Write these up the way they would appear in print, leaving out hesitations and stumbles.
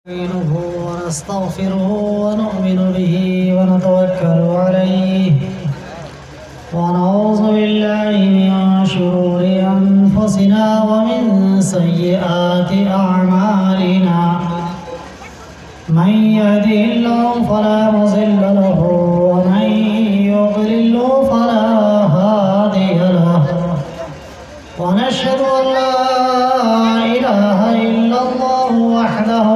نستعينه ونستغفره ونؤمن به ونتوكل عليه ونعوذ بالله من شرور أنفسنا ومن سيئات أعمالنا من يهده الله فلا مضل له ومن يضلل فلا هادي له ونشهد أن لا إله إلا الله وحده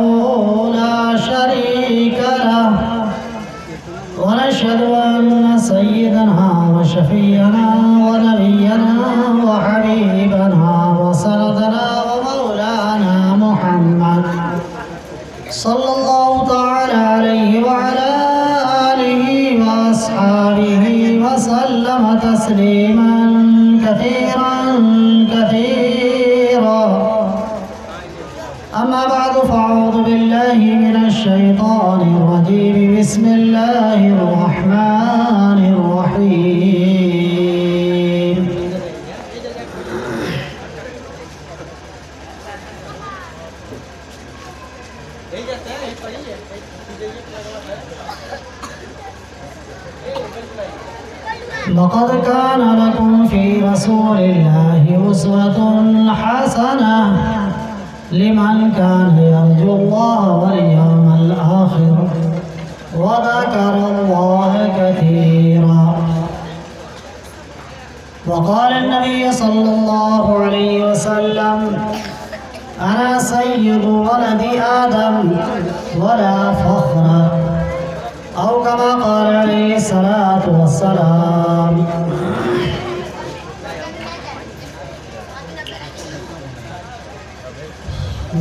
لا شريك له ونشهد أن سيدنا وشفيعنا ونبينا وحبيبنا وسندنا ومولانا محمد صلى الله تعالى عليه وعلى آله وأصحابه وسلم تسليما كثيرا كثيرا. أما بعد فأعوذ بالله من الشيطان الرجيم. بسم الله الرحمن الرحيم. لقد كان لكم في رسول الله أسوة حسنة لمن كان يرجو الله واليوم الآخر وذكر الله كثيرا. وقال النبي صلى الله عليه وسلم: أنا سيد ولد آدم ولا فخر، أو كما قال عليه الصلاة والسلام.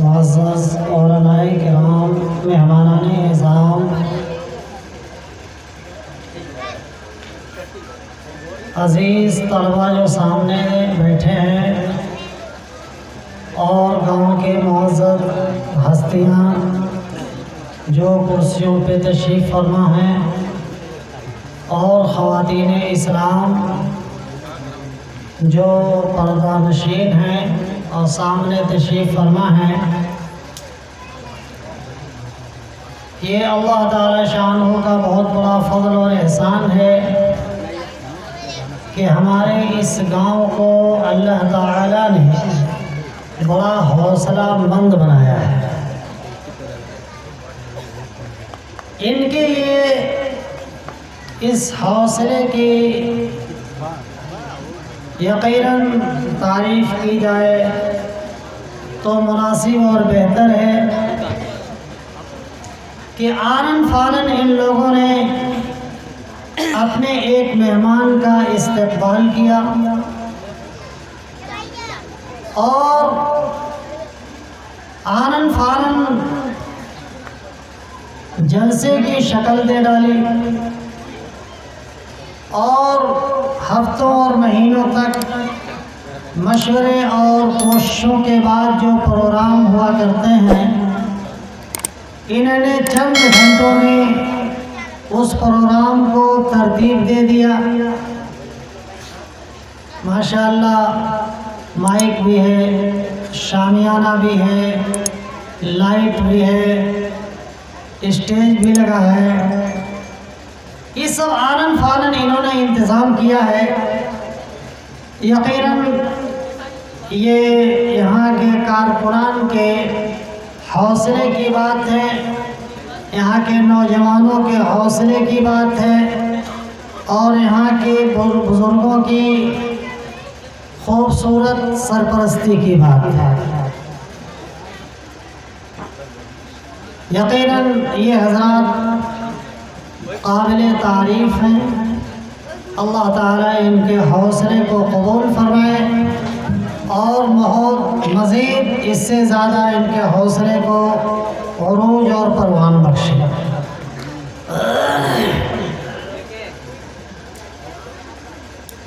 معزز علماء کرام، مہمانان اعظام، عزیز طلبہ جو سامنے بیٹھے ہیں اور گاؤں کے معزز ہستیاں جو کرسیوں پہ تشریف فرما ہیں، اور خواتین اسلام جو پردہ نشین ہیں اور سامنے تشریف فرما ہیں، یہ اللہ تعالی شانہ کا بہت بڑا فضل اور احسان ہے کہ ہمارے اس گاؤں کو اللہ تعالی نے بڑا حوصلہ مند بنایا ہے. ان کے لیے اس حوصلے کی یقیناً تعریف کی جائے تو مناسب اور بہتر ہے کہ آنن فانن ان لوگوں نے اپنے ایک مہمان کا استقبال کیا اور آنن فانن جلسے کی شکل دے ڈالی، اور ہفتوں اور مہینوں تک مشورے اور کوششوں کے بعد جو پروگرام ہوا کرتے ہیں، انہوں نے چند گھنٹوں میں اس پروگرام کو ترتیب دے دیا. ماشاءاللہ مائک بھی ہے، شامیانہ بھی ہے، لائٹ بھی ہے، اسٹیج بھی لگا ہے. یہ سب آنن فانن انہوں نے انتظام کیا ہے. یقیناً یہ یہاں کے کارکنان کے حوصلے کی بات ہے، یہاں کے نوجوانوں کے حوصلے کی بات ہے، اور یہاں کے بزرگوں کی خوبصورت سرپرستی کی بات ہے. یقیناً یہ حضرات قابل تعریف ہیں. اللہ تعالیٰ ان کے حوصلے کو قبول فرمائے اور مزید اس سے زیادہ ان کے حوصلے کو عروج اور پروان بخشے.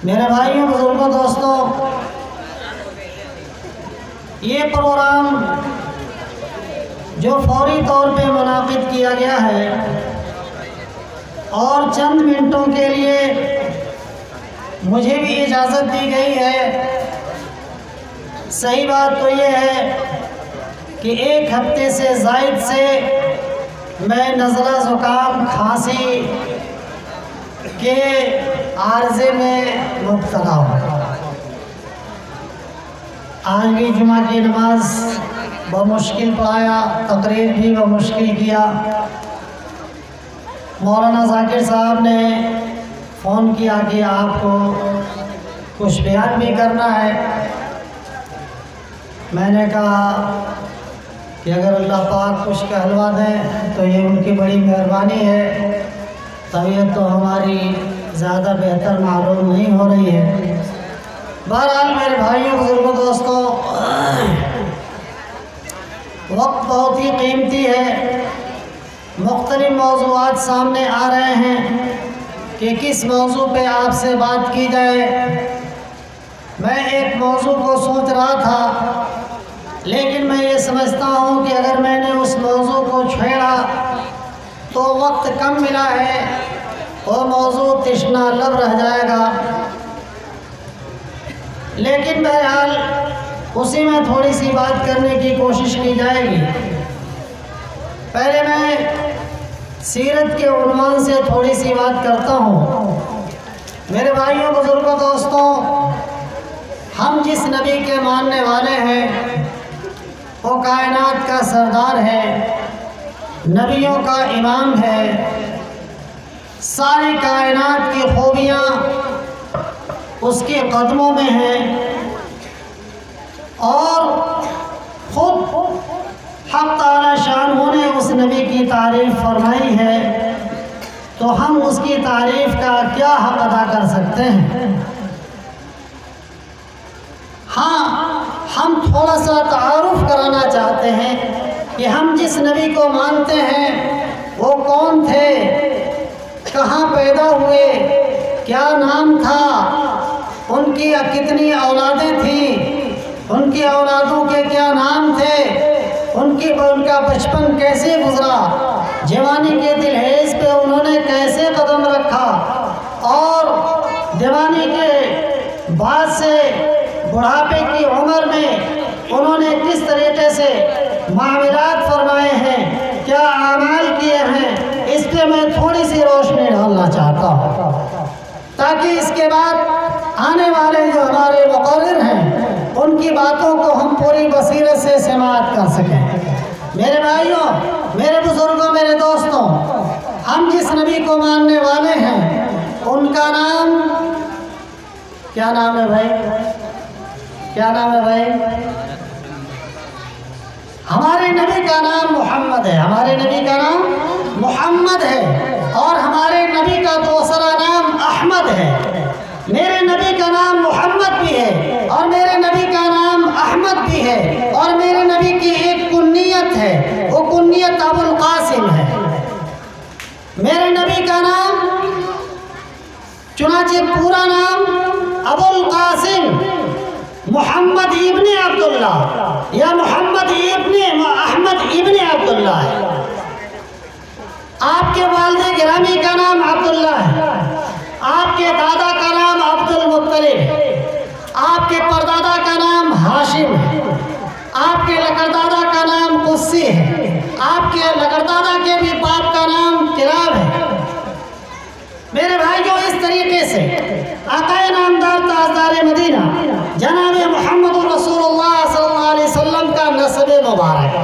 میرے بھائیوں، بزرگوں، دوستوں، یہ پروگرام جو فوری طور پہ منعقد کیا گیا ہے اور چند منٹوں کے لیے مجھے بھی اجازت دی گئی ہے، صحیح بات تو یہ ہے کہ 1 ہفتے سے زائد سے میں نزلہ زکام کھانسی کے عارضے میں مبتلا ہوں۔ آج بھی جمعہ کی نماز بمشکل پڑھایا، تقریر بھی بمشکل کیا۔ مولانا ذاکر صاحب نے فون کیا کہ آپ کو کچھ بیان بھی کرنا ہے۔ میں نے کہا کہ اگر اللہ پاک کچھ کہلوا دیں تو یہ ان کی بڑی مہربانی ہے، طبیعت تو ہماری زیادہ بہتر معلوم نہیں ہو رہی ہے۔ بہرحال میرے بھائیوں، بزرگوں، دوستوں، وقت بہت ہی قیمتی ہے، مختلف موضوعات سامنے آ رہے ہیں کہ کس موضوع پہ آپ سے بات کی جائے۔ میں ایک موضوع کو سوچ رہا تھا، لیکن میں یہ سمجھتا ہوں کہ اگر میں نے اس موضوع کو چھیڑا تو وقت کم ملا ہے، وہ موضوع تشنا لب رہ جائے گا۔ لیکن بہرحال اسی میں تھوڑی سی بات کرنے کی کوشش کی جائے گی۔ پہلے میں سیرت کے عنوان سے تھوڑی سی بات کرتا ہوں۔ میرے بھائیوں، بزرگوں، دوستوں، ہم جس نبی کے ماننے والے ہیں وہ کائنات کا سردار ہے، نبیوں کا امام ہے، ساری کائنات کی خوبیاں اس کے قدموں میں ہیں، اور خود حق تعالی شانہ نے اس نبی کی تعریف فرمائی ہے، تو ہم اس کی تعریف کا کیا حق ادا کر سکتے ہیں؟ ہاں، ہم تھوڑا سا تعارف کرانا چاہتے ہیں کہ ہم جس نبی کو مانتے ہیں وہ کون تھے، کہاں پیدا ہوئے، کیا نام تھا، ان کی کتنی اولادیں تھیں، ان کی اولادوں کے کیا نام تھے، ان کا بچپن کیسے گزرا، جوانی کے دلہیز پہ انہوں نے کیسے قدم رکھا، اور جوانی کے بعد سے بڑھاپے کی عمر میں انہوں نے کس طریقے سے معاملات فرمائے ہیں، کیا اعمال کیے ہیں، اس پہ میں تھوڑی سی روشنی ڈالنا چاہتا ہوں، تاکہ اس کے بعد آنے والے جو ہمارے مقرر ہیں ان کی باتوں کو ہم پوری بصیرت سے سماعت کر سکیں۔ میرے بھائیوں، میرے بزرگوں، میرے دوستوں، ہم جس نبی کو ماننے والے ہیں ان کا نام کیا نام ہے بھائی؟ کیا نام ہے بھائی؟ ہمارے نبی کا نام محمد ہے، ہمارے نبی کا نام محمد ہے، اور ہمارے نبی کا دوسرا نام احمد ہے۔ میرے نبی کا نام محمد بھی ہے اور میرے نبی کا نام احمد بھی ہے، اور میرے نبی کی ایک کنیت ہے، وہ کنیت ابو القاسم ہے۔ میرے نبی کا نام چنانچہ پورا نام ابو القاسم محمد ابن عبداللہ یا محمد ابن احمد ابن عبداللہ ہے۔ آپ کے والد گرامی کا نام عبداللہ ہے، آپ کے دادا کا نام عبد المطلب ہے، آپ کے پردادا کا نام ہاشم ہے، آپ کے لکردادا کا نام قسی ہے، آپ کے لکردادا کے بھی باپ کا نام کراب ہے۔ میرے بھائیوں، اس طریقے سے آقا نامدار تاجدار مدینہ جناب محمد رسول اللہ صلی اللہ علیہ وسلم کا نسب مبارک،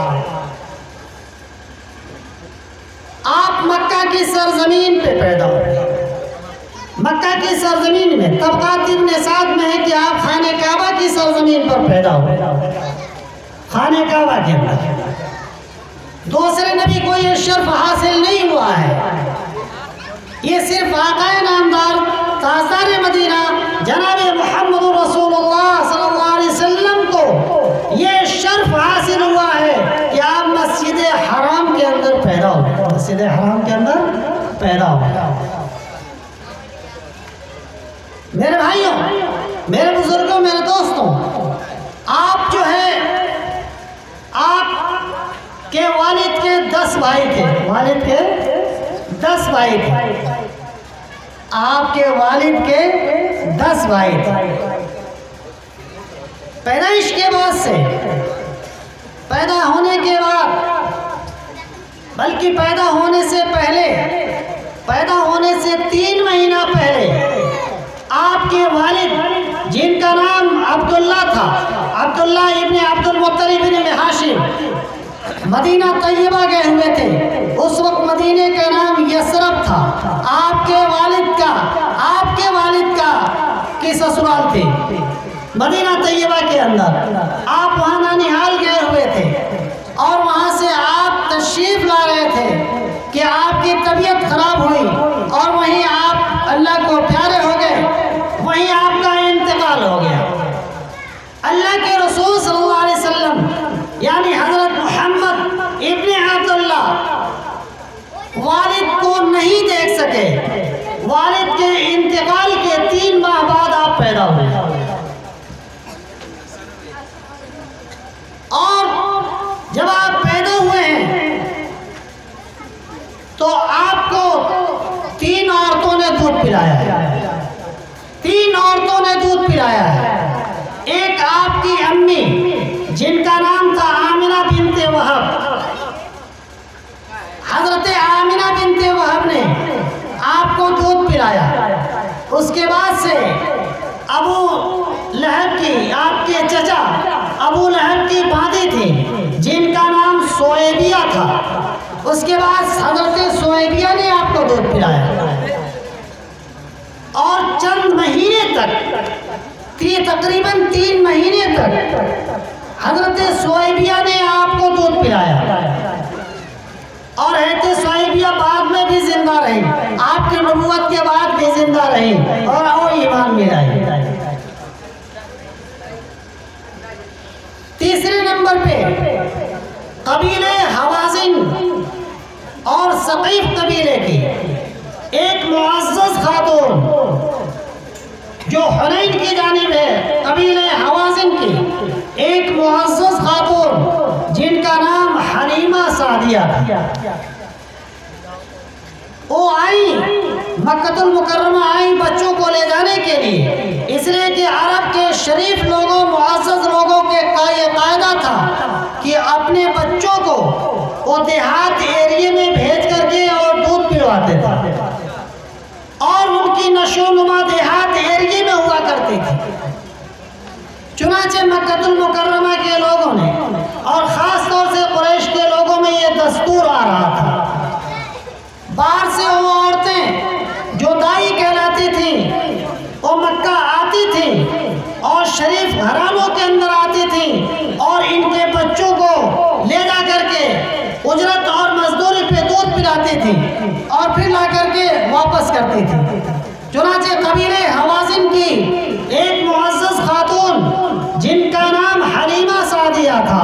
آپ مکہ کی سرزمین پہ پیدا ہوئے۔ مکہ کی سرزمین میں طبقات ابن سعد میں ہے کہ آپ خانہ کعبہ کی سرزمین پر پیدا ہوئے، خانہ کعبہ کے اندر۔ دوسرے نبی کو یہ شرف حاصل نہیں ہوا ہے، یہ صرف آقا نامدار تاجدار مدینہ جناب محمد رسول اللہ صلی اللہ علیہ وسلم کو یہ شرف حاصل ہوا ہے کہ آپ مسجد حرام کے اندر پیدا ہوئے، مسجد حرام کے اندر پیدا ہوئے۔ میرے بھائیوں، میرے بزرگوں، میرے دوستوں، آپ جو ہے، آپ کے والد کے 10 بھائی تھے، والد کے 10 بھائی تھے، آپ کے والد کے 10 بھائی تھے۔ پیدائش کے بعد سے پیدا ہونے کے بعد بلکہ پیدا ہونے سے پہلے، پیدا ہونے سے 3 مہینہ پہلے آپ کے والد جن کا نام عبداللہ تھا، عبداللہ ابن عبد المطلب ابن حاشم، مدینہ طیبہ گئے ہوئے تھے۔ اس وقت مدینے کا نام یثرب تھا۔ آپ کے والد کا کی سسرال تھی مدینہ طیبہ کے اندر۔ آپ وہاں نانیہال گئے ہوئے تھے اور وہاں سے آپ تشریف لا رہے تھے کہ آپ کی طبیعت خراب ہوئی اور وہیں آپ اللہ کو پیارے ہو گئے، وہیں آپ کا انتقال ہو گیا۔ اللہ کے رسول صلی اللہ علیہ وسلم یعنی حضرت محمد ابن عبداللہ والد کو نہیں دیکھ سکے۔ والد کے انتقال کے 3 ماہ بعد آپ پیدا ہوئے، اور جب آپ پیدا ہوئے ہیں تو آپ کو 3 عورتوں نے دودھ پلایا ہے۔ 3 عورتوں نے دودھ پلایا ہے۔ ایک آپ کی امی جن کا نام تھا آمنہ بنت وہب، حضرت آمنہ بنت وہب نے آپ کو دودھ پلایا۔ اس کے بعد سے ابو لہب کی، آپ کے چچا ابو لہب کی باندی تھی جن کا نام سویبیہ تھا۔ اس کے بعد حضرت سویبیہ نے آپ کو دودھ پلایا، اور چند مہینے تک، تقریباً 3 مہینے تک حضرت سویبیہ نے آپ کو دودھ پلایا، اور حضرت سویبیہ بعد میں بھی زندہ رہی، آپ کی نبوت کے بعد بھی زندہ رہی اور وہ ایمان میں لائی۔ تیسرے نمبر پہ قبیلے حوازن اور ثقیف قبیلے کی ایک معزز خاتون جو حنین کی جانب ہے، قبیلے حوازن کی ایک معزز خاتون جن کا نام حلیمہ سعدیہ تھا۔ وہ آئی مکہ المکرمہ، آئی بچوں کو لے جانے کے لیے، اس لیے کہ عرب کے شریف لوگوں، معزز لوگوں کا یہ قاعدہ تھا کہ اپنے بچوں کو وہ دیہات ایریے میں بھیج کر کے اور دودھ پلواتے تھے، اور ان کی نشو و نما دیہات ایریے میں ہوا کرتی تھی۔ چنانچہ مکہ المکرمہ کے لوگوں نے اور خاص طور سے قریش کے لوگوں میں یہ دستور آ رہا تھا، باہر سے وہ عورتیں جو دائی کہلاتی تھیں وہ مکہ آتی تھیں اور شریف گھرانوں کے اندر آتی تھیں، اور ان کے بچوں کو لے جا کر کے اجرت اور مزدوری پہ دودھ پلاتی تھیں اور پھر لا کر کے واپس کرتی تھیں۔ چنانچہ قبیلے حوازن کی ایک معزز خاتون جن کا نام حلیمہ سعدیہ تھا،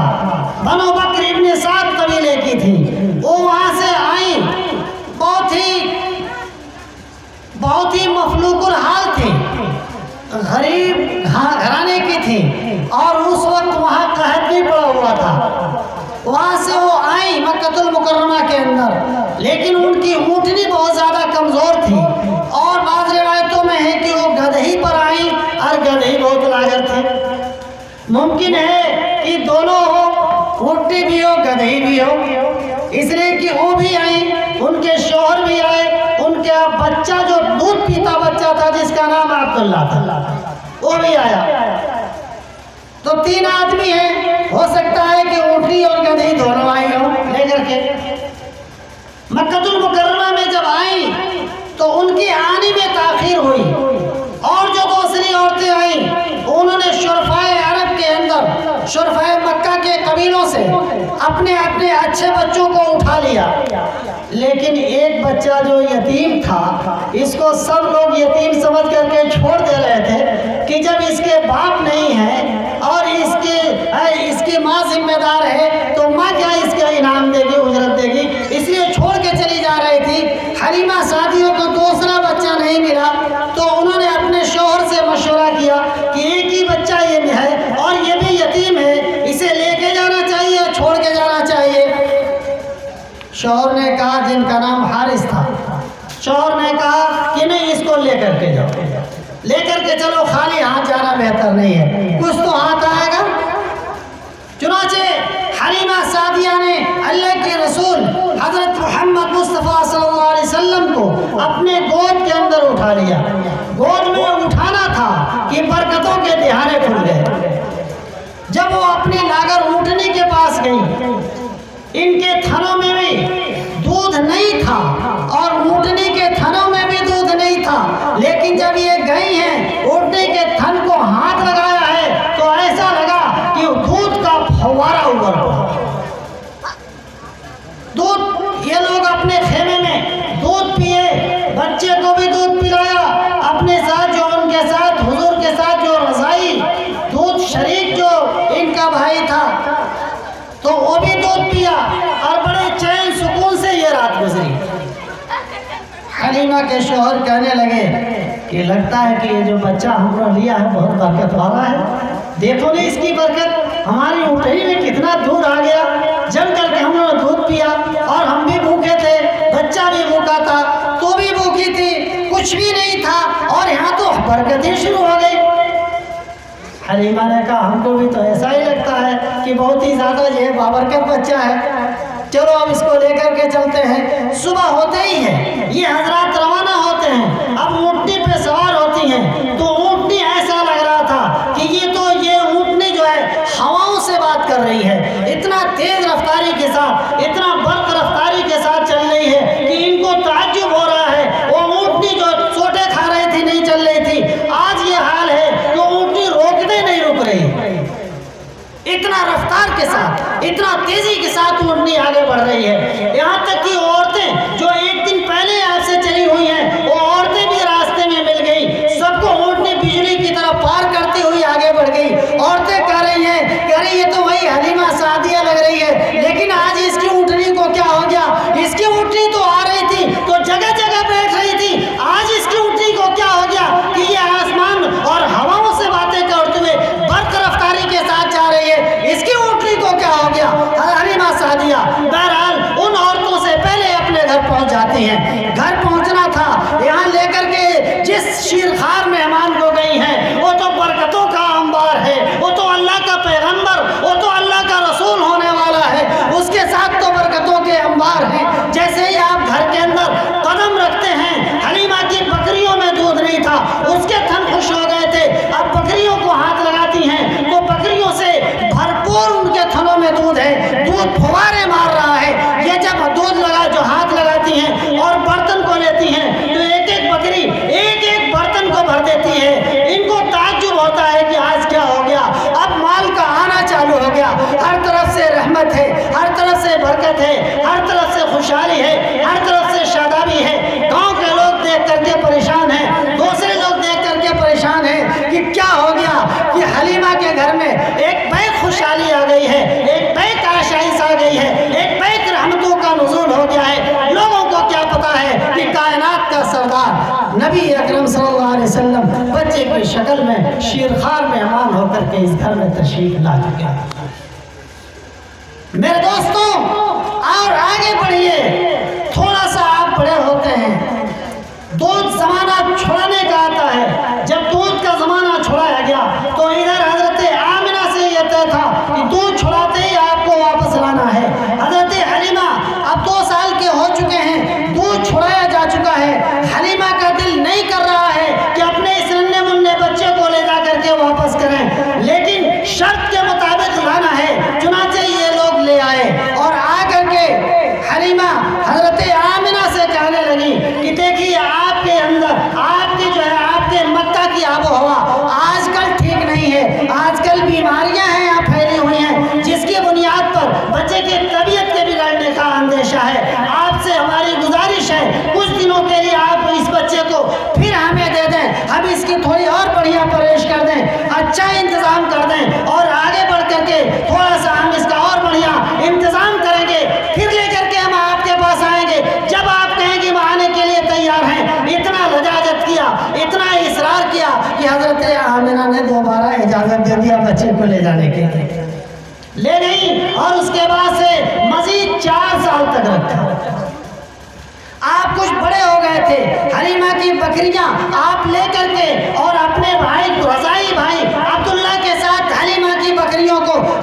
بنو بکر ابن سعد قبیلے کی تھی، وہ وہاں سے آئیں، بہت ہی مفلوق الحال تھی، غریب گھرانے کی تھی، اور اس وقت وہاں قحط بھی پڑا ہوا تھا۔ وہاں سے وہ آئیں مکہ المکرمہ کے اندر، لیکن ان کی اونٹنی بہت زیادہ کمزور تھی، اور بعض روایتوں میں ہے کہ وہ گدہی پر آئیں، اور گدہی بہت لاغر تھی۔ ممکن ہے کہ دونوں ہو، اونٹنی بھی ہو گدہی بھی ہو، اس لیے کہ وہ بھی آئیں، ان کے شوہر بھی آئے، ان کا بچہ جو دودھ پیتا بچہ تھا جس کا نام عبداللہ تھا وہ بھی آیا۔ تو 3 آدمی ہیں، ہو سکتا ہے کہ اونٹنی اور گدہی دونوں آئی ہوں لے کر کے۔ مکہ المکرمہ میں جب آئیں تو ان کی آنے میں تاخیر ہوئی، اور جو دوسری عورتیں آئیں انہوں نے شرفائے عرب کے اندر، شرفائے مکہ کے قبیلوں سے اپنے اچھے بچوں کو اٹھا لیا، لیکن ایک بچہ جو یتیم تھا، اس کو سب لوگ یتیم سمجھ کر کے چھوڑ دے رہے تھے کہ جب اس کے باپ نہیں ہے اور اس کی ماں ذمہ دار ہے تو ماں کیا اس کا انعام دے گی، اجرت دے گی، اس لیے چھوڑ کے چلی جا رہی تھی۔ حلیمہ سعدیوں کو دوسرا بچہ نہیں ملا تو انہوں نے اپنے شوہر سے مشورہ کیا کہ ایک ہی بچہ یہ ہے اور یہ بھی یتیم ہے، اسے لے کے جانا چاہیے، چھوڑ کے جانا چاہیے۔ شوہر نے کہا، جن کا نام حارث تھا، شوہر نے کہا کہ نہیں، اس کو لے کر کے جاؤ، لے کر کے چلو، خالی ہاتھ جانا بہتر نہیں ہے، کچھ تو ہاتھ آئے گا۔ چنانچہ حلیمہ سعدیہ نے اللہ کے رسول حضرت محمد مصطفیٰ صلی اللہ علیہ وسلم کو اپنے گود کے اندر اٹھا لیا. گود میں اٹھانا تھا کہ برکتوں کے دہانے کھل گئے. جب وہ اپنی لاغر اونٹنی کے پاس گئی، ان کے تھنوں میں بھی دودھ نہیں تھا اور اونٹنی کے تھنوں میں بھی دودھ نہیں تھا، لیکن جب یہ گئی ہیں اونٹنی کے تھن کو ہاتھ لگایا ہے تو ایسا لگا کہ دودھ کا فوارہ اوپر پڑا. دودھ یہ لوگ اپنے خیمے میں دودھ پیے، بچے کو بھی دودھ پلایا، اپنے ساتھ جو ان کے ساتھ حضور کے ساتھ جو رضائی دودھ شریک جو ان کا بھائی تھا تو وہ بھی دودھ پیا اور بڑے چین سکون سے یہ رات گزری. حلیمہ کے شوہر کہنے لگے کہ لگتا ہے کہ یہ جو بچہ ہم نے لیا ہے بہت برکت والا ہے. دیکھو نا اس کی برکت، ہماری اونٹنی میں کتنا دودھ آ گیا، جم کر کے ہم نے دودھ پیا اور ہم بھی بھوکے تھے، بچہ بھی بھوکا تھا، تو بھی بھوکی تھی، کچھ بھی نہیں تھا اور یہاں تو برکتیں شروع ہو گئی. حلیمہ نے کہا ہم کو بھی تو ایسا ہی لگتا ہے کہ بہت ہی زیادہ یہ بابرکت بچہ ہے، چلو اب اس کو لے کر کے چلتے ہیں. صبح ہوتے ہی ہے یہ حضرات روانہ ہوتے ہیں، اب اونٹنی پہ سوار ہوتی ہیں تو اونٹنی ایسا لگ رہا تھا کہ یہ اونٹنی جو ہے ہواؤں سے بات کر رہی ہے، اتنا تیز رفتاری کے ساتھ، اتنا برق رفتاری کے ساتھ چل رہی ہے کہ ان کو تعجب ہو رہا ہے. وہ اونٹنی جو چوٹے کھا رہی تھی نہیں چل رہی تھی، آج یہ حال ہے کہ اونٹنی روکنے نہیں رک رہی، اتنا رفتار کے ساتھ، اتنا تیزی کے ساتھ اونٹنی آگے بڑھ رہی ہے. یہاں تک کہ عورتیں جو ایک دن پہلے آپ سے چلی ہوئی ہیں وہ عورتیں بھی راستے میں مل گئی، سب کو اونٹنی بجلی کی طرف پار کرتی ہوئی آگے بڑھ گئی. عورتیں کہہ رہی ہیں یہ تو وہی حلیمہ سعدیہ لگ رہی ہے، لیکن آج اس کی اونٹنی کو کیا ہو گیا؟ اس کی اونٹنی تو آ رہی تھی تو جگہ جگہ بیٹھ رہی تھی، آج اس کی اونٹنی کو کیا ہو گیا کہ یہ آسمان اور ہواؤں سے باتیں کرتے ہوئے برق رفتاری کے ساتھ جا رہی ہے، اس کی اونٹنی کو کیا ہو گیا؟ حلیمہ سعدیہ بہرحال ان عورتوں سے پہلے اپنے گھر پہنچ جاتی ہیں. گھر پہنچنا تھا، یہاں لے کر کے جس شیرخوار مہمان کو گئی ہیں وہ تو برکتوں کا انبار ہے، وہ تو اللہ کا پیغمبر، وہ تو اللہ کا رسول ہونے والا ہے، اس کے ساتھ تو برکتوں کے انبار ہیں. جیسے ہی آپ گھر کے اندر قدم رکھتے ہیں، حلیمہ کی بکریوں میں دودھ نہیں تھا، اس کے تھن خوش ہو گئے تھے، اب بکریوں کو ہاتھ لگاتی ہیں تو بکریوں سے بھرپور ان کے تھنوں میں دودھ ہے، دودھ پھوارے مار رہا ہے. یہ جب دودھ لگا جو ہاتھ لگاتی ہیں اور برتن کو لیتی ہیں تو ایک ایک بکری ایک ایک برتن کو بھر دیتی ہے. ان کو تعجب ہوتا ہے کہ آج کیا ہو گیا، اب مال کا آنا چالو ہو گیا، ہر طرف سے رحمت ہے، ہر طرف سے برکت ہے، ہر طرف سے خوشحالی ہے، ہر طرف سے شادابی ہے. گاؤں کے لوگ دیکھ کر کے پریشان ہیں، دوسرے لوگ دیکھ کر کے پریشان ہیں کہ کیا ہو گیا کہ حلیمہ کے گھر میں ایک بیک خوشحالی آ گئی ہے، ایک بیک آشائش آ گئی ہے، ایک بیک رحمتوں کا نزول ہو گیا ہے. لوگوں کو کیا پتا ہے کہ کائنات کا سردار نبی اکرم صلی اللہ علیہ وسلم بچے کی شکل میں شیرخوار مہمان ہو کر کے اس گھر میں تشریف لا چکے ہیں. میرے دوستوں اور آگے بڑھیے، تھوڑا سا آپ بڑے ہوتے ہیں، دودھ زمانہ چھوڑانے کا آتا ہے. جب دودھ کا زمانہ چھوڑایا گیا تو ادھر حضرت آمنہ سے یہ طے تھا کہ دودھ چھوڑاتے ہی آپ کو واپس لانا ہے. حضرت حلیمہ اب 2 سال کے ہو چکے ہیں، دودھ چھوڑایا جا چکا ہے، حلیمہ کا دل نہیں کر رہا ہے کہ اپنے اس ننھے منھے بچے کو لے جا کر کے واپس کریں، لیکن شرط کے مطابق لانا ہے. چنانچہ یہ لوگ لے آئے اور آ کر کے حلیمہ حضرت آمنہ سے کہنے لگی کہ دیکھیے آپ کے اندر آپ کی جو ہے آپ کے مکہ کی آب و ہوا آج کل ٹھیک نہیں ہے، آج کل بیماریاں ہیں یہاں پھیلی ہوئی ہیں جس کی بنیاد پر بچے کی طبیعت کے بگڑنے کا اندیشہ ہے. آپ سے ہماری گزارش ہے کچھ دنوں کے لیے آپ اس بچے کو پھر ہمیں دے دیں، ہم اس کی تھوڑی اور بڑھیا پرورش کر دیں، اچھا انتظام کر دیں اور آگے بڑھ کر کے تھوڑا سا ہم اس کا اور بڑھیا انتظام کریں گے، پھر لے کر کے ہم آپ کے پاس آئیں گے جب آپ کہیں گے ہم آنے کے لیے تیار ہیں. اتنا لجاجت کیا، اتنا اصرار کیا کہ حضرت آمنہ نے دوبارہ اجازت دے دیا بچے کو لے جانے کے لیے. لے گئی اور اس کے بعد سے مزید 4 سال تک رکھا. آپ کچھ بڑے ہو گئے تھے، حلیمہ کی بکریاں آپ لے کر کے اور اپنے بھائی رضائی بھائی عبداللہ کے ساتھ حلیمہ کی بکریوں کو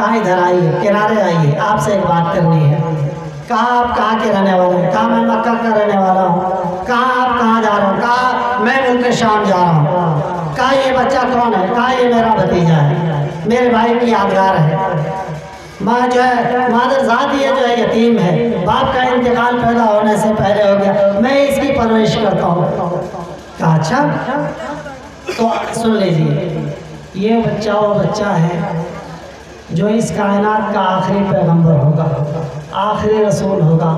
کہا ادھر آئیے، کنارے آئیے، آپ سے ایک بات کرنی ہے۔ کہا آپ کہاں کے رہنے والے ہیں؟ کہا میں مکہ کا رہنے والا ہوں۔ کہا آپ کہاں جا رہے ہو؟ کہا میں ملک شام جا رہا ہوں۔ کہا یہ بچہ کون ہے؟ کہا یہ میرا بھتیجا ہے، میرے بھائی کی یادگار ہے۔ ماں جو ہے مادر ذات یہ جو ہے یتیم ہے، باپ کا انتقال پیدا ہونے سے پہلے ہو گیا، میں اس کی پرورش کرتا ہوں۔ کہا اچھا تو سن لیجیے، یہ بچہ وہ بچہ ہے جو اس کائنات کا آخری پیغمبر ہوگا، آخری رسول ہوگا،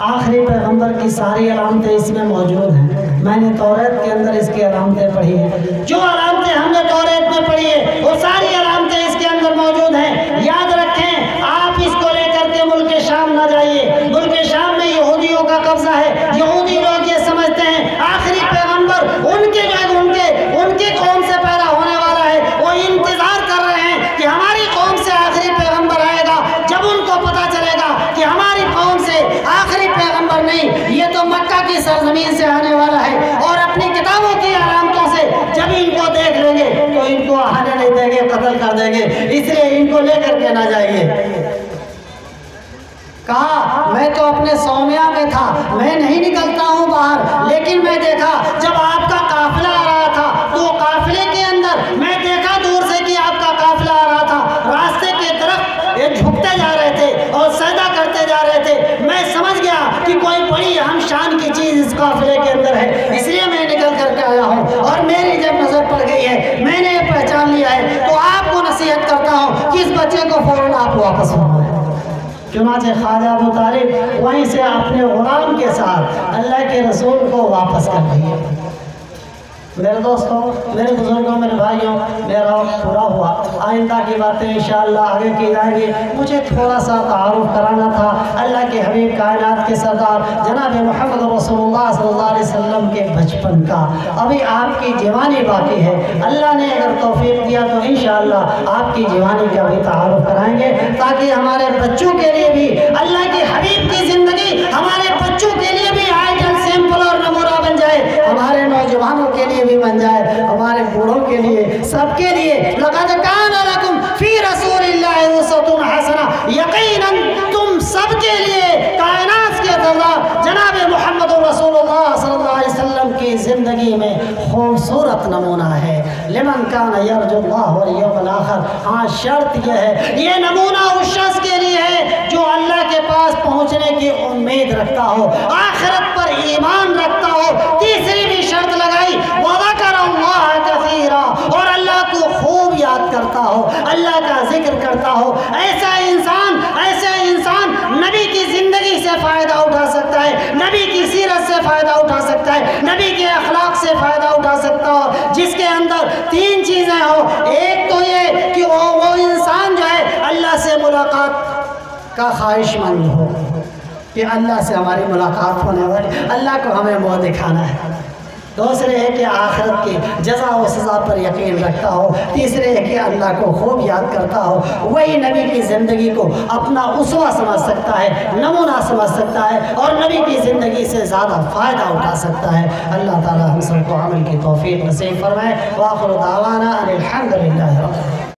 آخری پیغمبر کی ساری علامتیں اس میں موجود ہیں۔ میں نے توریت کے اندر اس کی علامتیں پڑھی ہیں، جو علامتیں ہم نے توریت میں پڑھی ہیں وہ ساری علامتیں اس کے اندر موجود ہیں۔ یاد رکھیں، آپ اس کو لے کر کے ملک شام نہ جائیے، ملک شام میں یہودیوں کا قبضہ ہے۔ یہودی لوگ یہ سمجھتے ہیں آخری پیغمبر ان کے قوم سے پیدا ہونے والا ہے، وہ انتظار کر رہے ہیں کہ ہماری قوم سے آخری پیغمبر آئے گا۔ جب ان کو پتا چلے گا کہ ہماری قوم سے آخری پیغمبر نہیں، یہ تو مکہ کی سرزمین سے آنے والا ہے، اور اپنی کتابوں کی علامتوں سے جب ان کو دیکھ لیں گے تو ان کو آنے نہیں دیں گے، قتل کر دیں گے، اس لیے ان کو لے کر کے نہ جائیے۔ کہا میں تو اپنے صومعہ میں تھا، میں نہیں نکلتا ہوں باہر، لیکن میں دیکھا جب آپ کا قافلہ آ رہا تھا تو قافلے کے اندر میں دیکھا دور سے کہ آپ کا قافلہ آ رہا تھا، راستے کے طرف یہ جھکتے جا رہے تھے اور سجدہ کرتے جا رہے تھے۔ میں سمجھ گیا کہ کوئی بڑی اہم شان کی چیز اس قافلے کے اندر ہے، اس لیے میں نکل کر کے آیا ہوں، اور میری جب نظر پڑ گئی ہے میں نے یہ پہچان لیا ہے، تو آپ کو نصیحت کرتا ہوں کہ اس بچے کو فوراً آپ واپس فرمائیں۔ چنانچہ خواجہ ابو طالب وہیں سے اپنے غلام کے ساتھ اللہ کے رسول کو واپس کر دیے۔ میرے دوستوں، میرے بزرگوں، میرے بھائیوں، میرا وقت پورا ہوا، آئندہ کی باتیں انشاءاللہ آگے کی جائیں گی۔ مجھے تھوڑا سا تعارف کرانا تھا اللہ کے حبیب کائنات کے سردار جناب محمد رسول اللہ صلی اللہ علیہ وسلم کے بچپن کا۔ ابھی آپ کی جوانی باقی ہے، اللہ نے اگر توفیق دیا تو انشاءاللہ آپ کی جوانی کا بھی تعارف کرائیں گے، تاکہ ہمارے بچوں کے لیے بھی اللہ کے حبیب کی زندگی ہمارے بچوں کے لیے بھی آئیڈل، سیمپل اور نمونہ بن جائے، ہمارے نوجوانوں کے لیے بھی بن جائے، ہمارے بوڑھوں کے لیے، سب کے لیے۔ لَقَدْ كَانَ لَكُمْ فِي رَسُولِ اللَّهِ أُسْوَةٌ حَسَنَةٌ، یقیناً تم سب کے لیے کائنات کے سردار جناب محمد رسول اللہ صلی اللہ علیہ وسلم کی زندگی میں خوبصورت نمونہ ہے۔ لمن کان یرجو اللہ والیوم الآخر، ہاں شرط یہ ہے، یہ نمونہ اس شخص کے لیے ہے جو اللہ کے پاس پہنچنے کی امید رکھتا ہو، آخرت پر ایمان رکھتا ہو۔ تیسری بھی شرط لگائی، وَذَكَرَ اللَّهَ كَثِيرًا، اور اللہ کو خوب یاد کرتا ہو، اللہ کا ذکر کرتا ہو۔ ایسا انسان نبی کی زندگی سے فائدہ اٹھا سکتا ہے، نبی کی سیرت سے فائدہ اٹھا سکتا ہے، نبی کے اخلاق سے فائدہ اٹھا سکتا ہو، جس کے اندر تین چیزیں ہوں۔ ایک تو یہ کہ وہ انسان جو ہے اللہ سے ملاقات کا خواہش مند ہو، کہ اللہ سے ہماری ملاقات ہونے والی، اللہ کو ہمیں منہ دکھانا ہے۔ دوسرے ہے کہ آخرت کی جزا و سزا پر یقین رکھتا ہو۔ تیسرے ہے کہ اللہ کو خوب یاد کرتا ہو۔ وہی نبی کی زندگی کو اپنا اسوہ سمجھ سکتا ہے، نمونہ سمجھ سکتا ہے، اور نبی کی زندگی سے زیادہ فائدہ اٹھا سکتا ہے۔ اللہ تعالی ہم سب کو عمل کی توفیق نصیب فرمائے۔ وآخر دعوانا ان الحمد للہ رب العالمین۔